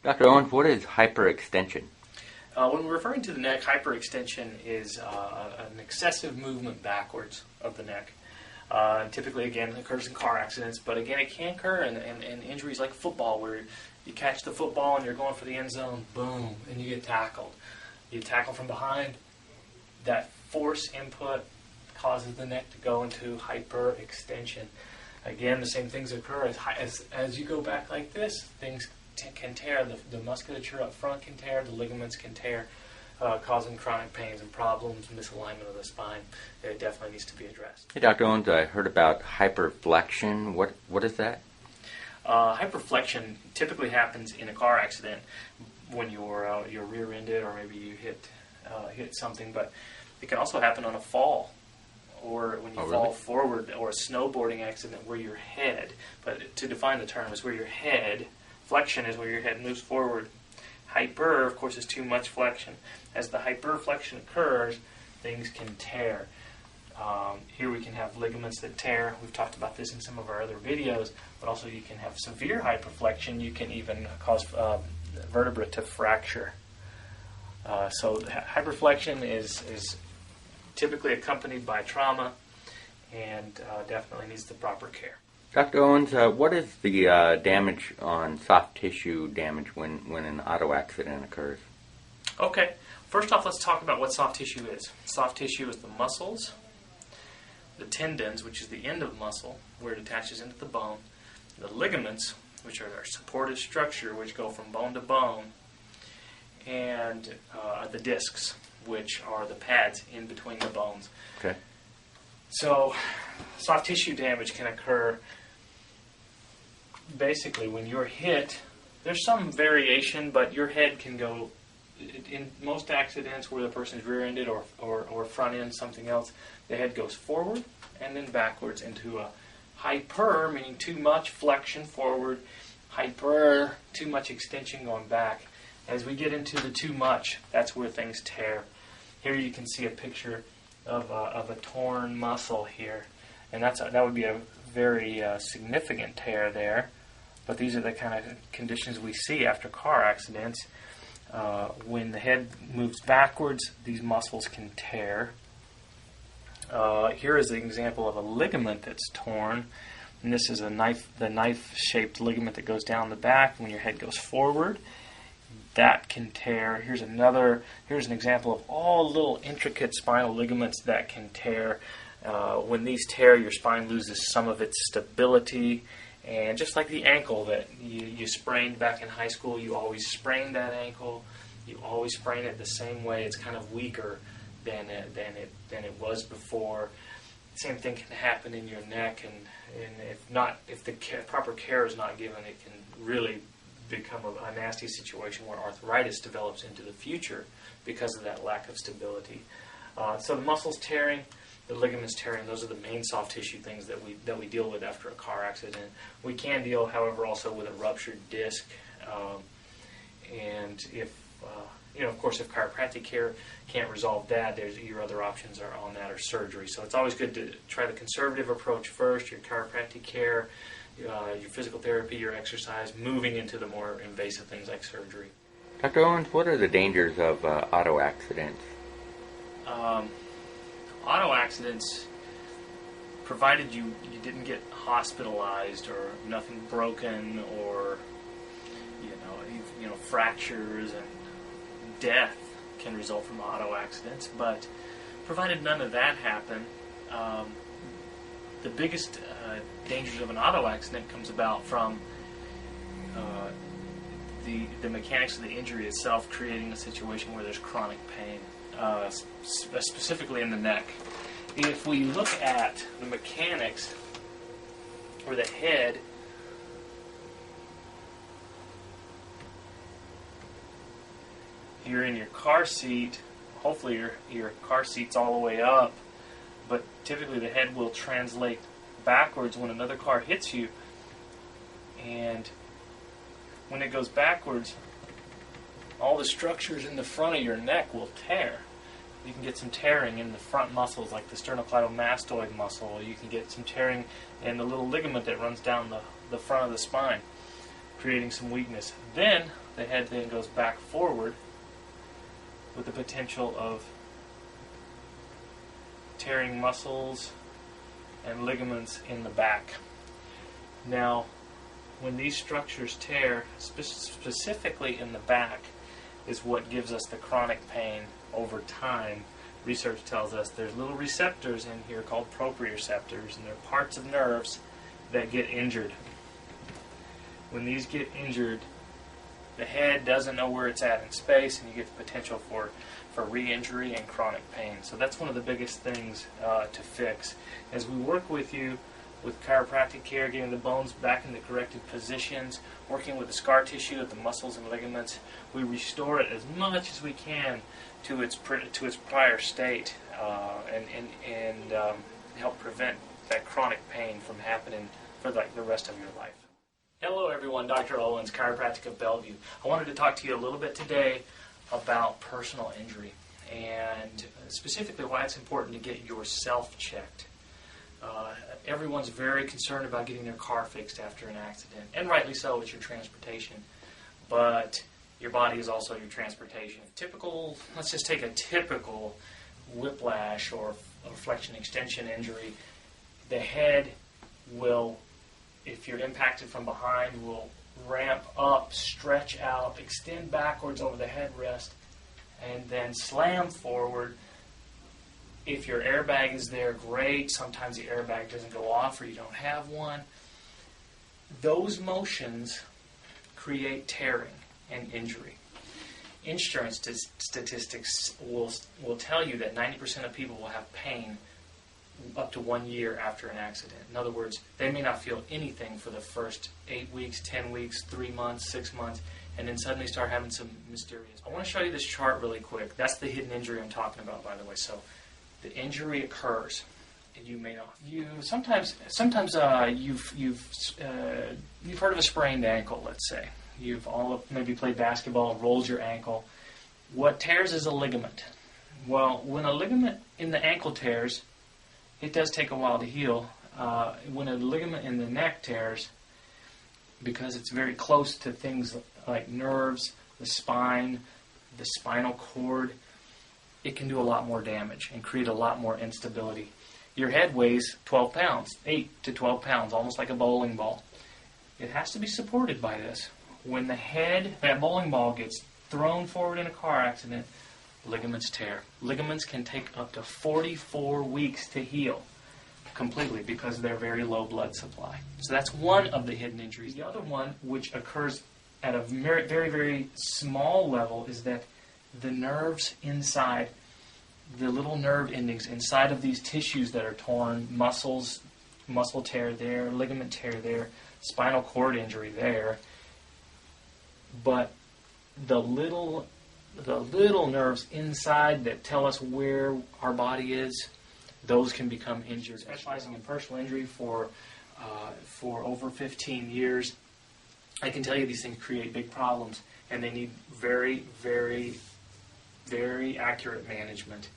Dr. Owens, what is hyperextension? When we're referring to the neck, hyperextension is an excessive movement backwards of the neck. Typically, again, it occurs in car accidents, but again, it can occur in injuries like football, where you catch the football and you're going for the end zone, boom, and you get tackled. You tackle from behind, that force input causes the neck to go into hyperextension. Again, the same things occur as you go back like this. Things can tear. The musculature up front can tear. The ligaments can tear, causing chronic pains and problems, misalignment of the spine. It definitely needs to be addressed. Hey, Dr. Owens, I heard about hyperflexion. What is that? Hyperflexion typically happens in a car accident when you're rear-ended, or maybe you hit something. But it can also happen on a fall, or when you fall forward, or a snowboarding accident where your head. But to define the term, is where your head. Flexion is where your head moves forward. Hyper, of course, is too much flexion. As the hyperflexion occurs, things can tear. Here we can have ligaments that tear. We've talked about this in some of our other videos, but also you can have severe hyperflexion. You can even cause vertebrae to fracture. So hyperflexion is typically accompanied by trauma and definitely needs the proper care. Dr. Owens, what is the damage on soft tissue damage when an auto accident occurs? Okay, first off, let's talk about what soft tissue is. Soft tissue is the muscles, the tendons, which is the end of muscle, where it attaches into the bone, the ligaments, which are our supportive structure, which go from bone to bone, and the discs, which are the pads in between the bones. Okay. So, soft tissue damage can occur basically when you're hit. There's some variation, but your head can go, in most accidents where the person is rear-ended or front-end, something else, the head goes forward and then backwards into a hyper, meaning too much flexion forward, hyper, too much extension going back. As we get into the too much, that's where things tear. Here you can see a picture of a torn muscle here, and that would be a very significant tear there. But these are the kind of conditions we see after car accidents. When the head moves backwards, these muscles can tear. Here is an example of a ligament that's torn, and this is the knife-shaped ligament that goes down the back when your head goes forward. That can tear. Here's an example of all little intricate spinal ligaments that can tear. When these tear, your spine loses some of its stability. And just like the ankle that you sprained back in high school, you always sprain that ankle. You always sprain it the same way. It's kind of weaker than it was before. Same thing can happen in your neck, and if the proper care is not given, it can really become a nasty situation where arthritis develops into the future because of that lack of stability. So the muscles tearing, the ligaments tearing, those are the main soft tissue things that we deal with after a car accident. We can deal, however, also with a ruptured disc, and if of course, if chiropractic care can't resolve that, your other options are on that or surgery. So it's always good to try the conservative approach first, your chiropractic care, your physical therapy, your exercise, moving into the more invasive things like surgery. Dr. Owens, what are the dangers of auto accidents? Auto accidents, provided you didn't get hospitalized or nothing broken or fractures and death can result from auto accidents, but provided none of that happened, the biggest dangers of an auto accident comes about from the mechanics of the injury itself creating a situation where there's chronic pain, specifically in the neck. If we look at the mechanics or the head, you're in your car seat, hopefully your car seat's all the way up, but typically the head will translate backwards when another car hits you, and when it goes backwards, all the structures in the front of your neck will tear. You can get some tearing in the front muscles like the sternocleidomastoid muscle. You can get some tearing in the little ligament that runs down the front of the spine. creating some weakness. Then the head then goes back forward with the potential of tearing muscles and ligaments in the back. Now, when these structures tear, specifically in the back, is what gives us the chronic pain over time. Research tells us there's little receptors in here called proprioceptors, and they're parts of nerves that get injured. When these get injured, the head doesn't know where it's at in space, and you get the potential for re-injury and chronic pain. So that's one of the biggest things to fix. As we work with you with chiropractic care, getting the bones back in the corrected positions, working with the scar tissue of the muscles and ligaments, we restore it as much as we can to its prior state, and help prevent that chronic pain from happening for like the rest of your life. Hello everyone, Dr. Owens, Chiropractic of Bellevue. I wanted to talk to you a little bit today about personal injury, and specifically why it's important to get yourself checked. Everyone's very concerned about getting their car fixed after an accident, and rightly so, it's your transportation. But your body is also your transportation. Let's just take a typical whiplash or flexion extension injury. The head will, if you're impacted from behind, will ramp up, stretch out, extend backwards over the headrest, and then slam forward. If your airbag is there, great. Sometimes the airbag doesn't go off or you don't have one. Those motions create tearing and injury. Insurance statistics will tell you that 90% of people will have pain up to 1 year after an accident. In other words, they may not feel anything for the first 8 weeks, 10 weeks, 3 months, 6 months, and then suddenly start having some mysterious. I want to show you this chart really quick. That's the hidden injury I'm talking about, by the way. So the injury occurs, and you may not. Sometimes you've heard of a sprained ankle. Let's say you've all maybe played basketball, rolled your ankle. What tears is a ligament. Well, when a ligament in the ankle tears, it does take a while to heal. When a ligament in the neck tears, because it's very close to things like nerves, the spine, the spinal cord, it can do a lot more damage and create a lot more instability. Your head weighs 12 pounds, 8 to 12 pounds, almost like a bowling ball. It has to be supported by this. When that bowling ball gets thrown forward in a car accident, ligaments tear. Ligaments can take up to 44 weeks to heal completely because they're very low blood supply. So that's one of the hidden injuries. The other one, which occurs at a very, very, very small level, is that the nerves inside, the little nerve endings inside of these tissues that are torn, muscle tear there, ligament tear there, spinal cord injury there, but the little nerves inside that tell us where our body is, those can become injured. Specializing in personal injury for over 15 years, I can tell you these things create big problems, and they need very, very, very accurate management.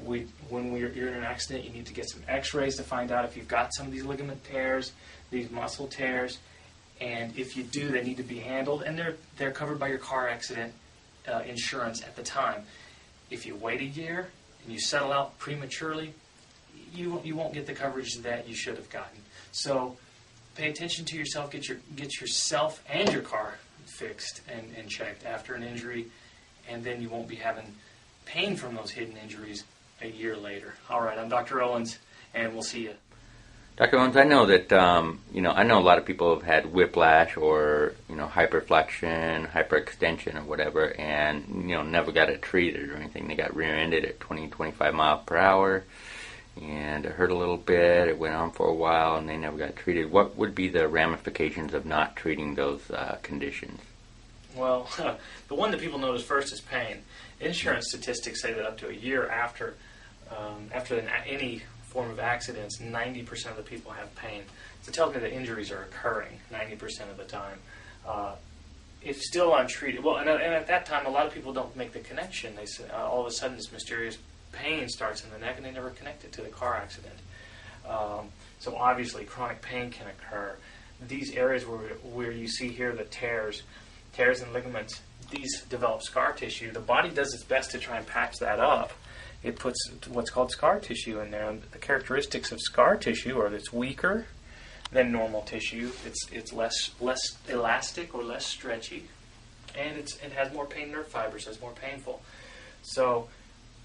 When you're in an accident, you need to get some x-rays to find out if you've got some of these ligament tears, these muscle tears, and if you do, they need to be handled, and they're covered by your car accident insurance at the time. If you wait a year and you settle out prematurely, you won't get the coverage that you should have gotten. So pay attention to yourself. Get yourself and your car fixed and checked after an injury, and then you won't be having pain from those hidden injuries a year later. All right, I'm Dr. Owens, and we'll see you. Dr. Owens, I know that I know a lot of people have had whiplash or hyperflexion, hyperextension, or whatever, and never got it treated or anything. They got rear-ended at 20, 25 miles per hour, and it hurt a little bit. It went on for a while, and they never got treated. What would be the ramifications of not treating those conditions? Well, the one that people notice first is pain. Insurance statistics say that up to a year after any form of accidents, 90% of the people have pain. So tell me that injuries are occurring 90% of the time. If still untreated, well, and at that time, a lot of people don't make the connection. They say all of a sudden this mysterious pain starts in the neck, and they never connect it to the car accident. So obviously, chronic pain can occur. these areas where you see here the tears and ligaments, these develop scar tissue. The body does its best to try and patch that up. It puts what's called scar tissue in there. And the characteristics of scar tissue are that it's weaker than normal tissue. It's less elastic or less stretchy, and it has more pain nerve fibers. So it's more painful. So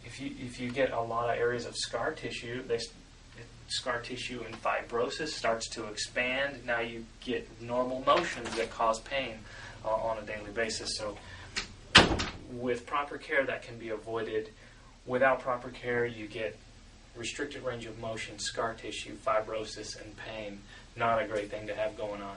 if you get a lot of areas of scar tissue, scar tissue and fibrosis starts to expand. Now you get normal motions that cause pain on a daily basis. So with proper care, that can be avoided. Without proper care, you get restricted range of motion, scar tissue, fibrosis, and pain. Not a great thing to have going on.